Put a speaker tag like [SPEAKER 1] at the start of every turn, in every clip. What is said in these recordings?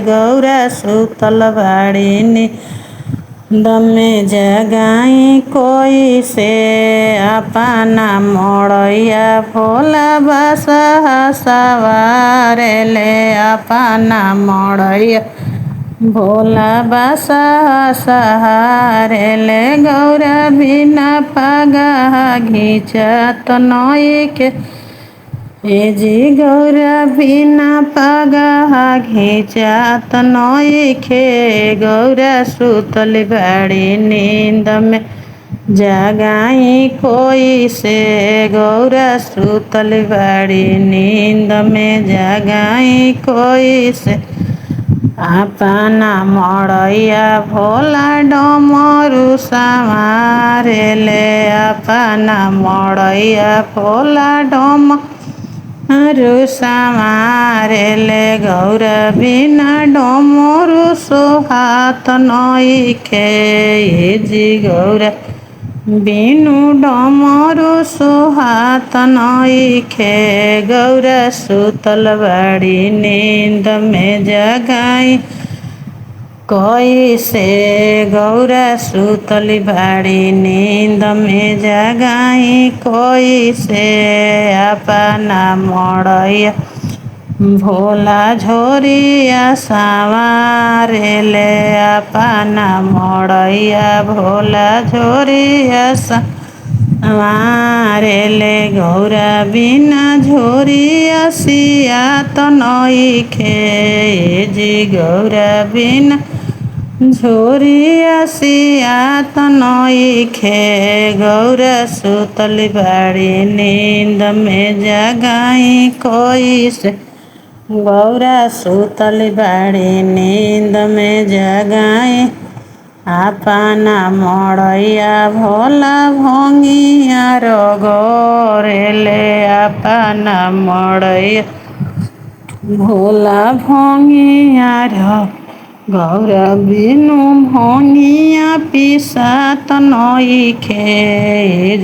[SPEAKER 1] गौरा सुतल बाड़ी नींद में जगाई कोई से अपना मोड़ैया भोला बसहा सवारे ले अपना मोड़ैया भोला बसहा सहारे ले गौरा बिना पगहा घींचत नइखे जी गौरा बिना पगहा घींचत नइखे गौरा सुतल बाड़ी नींद में जगाई कोई से गौरा सुतल बाड़ी नींद में जगाई कोई से अपना मोड़ैया भोला डमरू संवारे ले अपना मोड़ैया भोला डमरू संवारे ले गौरा बिना डमरू सोहात नइखे जी गौरा बिनु डमरू सोहात नइखे गौरा सुतल बाड़ी नींद में जगाई कोई से गौरा सुतल बाड़ी नींद में जगाई कोई से अपना मोड़ैया भोला झोरिया संवारे ले अपना मोड़ैया भोला झोरिया संवारे ले गौरा बिना झोरिया सियात नइखे जी गौरा बिना झोरिया सियात नइखे गौरा सुतल बाड़ी नींद में जगाई कोई से गौरा सुतल बाड़ी नींद में जगाई अपना मोड़ैया भोला भंगिया रगोरे ले अपना मोड़ैया भोला भंगिया गौरा बिनु भंगिया पिसात नइखे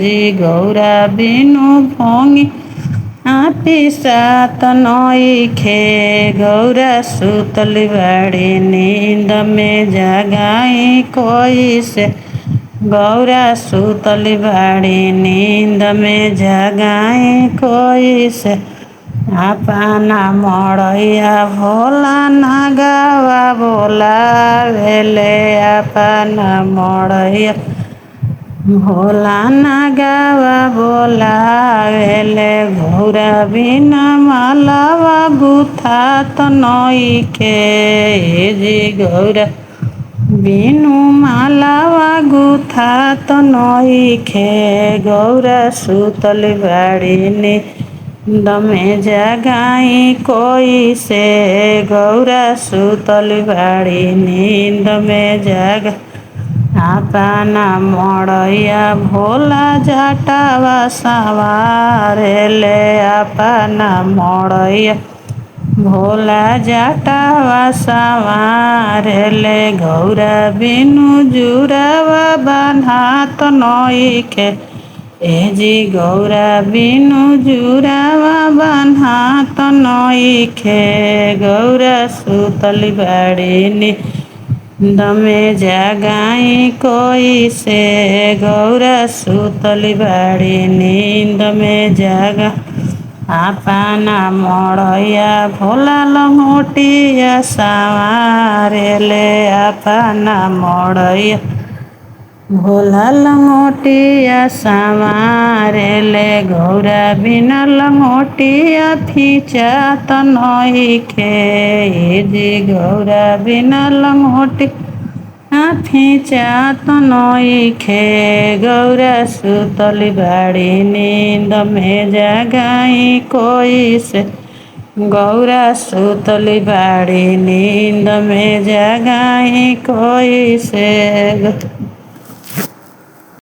[SPEAKER 1] जी गौरा बिनु भंगिया पिसात नइखे गौरा सुतल बाड़ी नींद में जगाई कोई से गौरा सुतल बाड़ी नींद में जगाई कोई से अपना मोड़ैया भोला नगावा बोलावे ले अपना मोड़ैया भोला नगावा बोलावे ले गौरा बिना मालावा गुथात नइखे जी गौरा बिनु मालावा गुथात नइखे गौरा सुतल बाड़ी नींद में जगाई कोई से गौरा सुतल बाड़ी नींद में जगा अपना मोड़ैया भोला जटावा संवारे ले अपना मोड़ैया भोला जटावा संवारे ले गौरा बिनु जुरावा बन्हात नइखे जी गौरा बिनु जुरावा बन्हात नइखे गौरा सुतल बाड़ी नींद में जगाई कोई से गौरा सुतल बाड़ी नींद में जगा अपना मोड़ैया भोला लंगोटिया संवारे ले अपना मोड़ैया भोला लंगोटिया संवारे ले गौरा बिना लंगोटिया खींचत नइखे जी गौरा बिना लंगोटिया खींचत नइखे गौरा सुतल बाड़ी नींद में जगाई कोई से गौरा सुतल बाड़ी नींद में जगाई कोई से।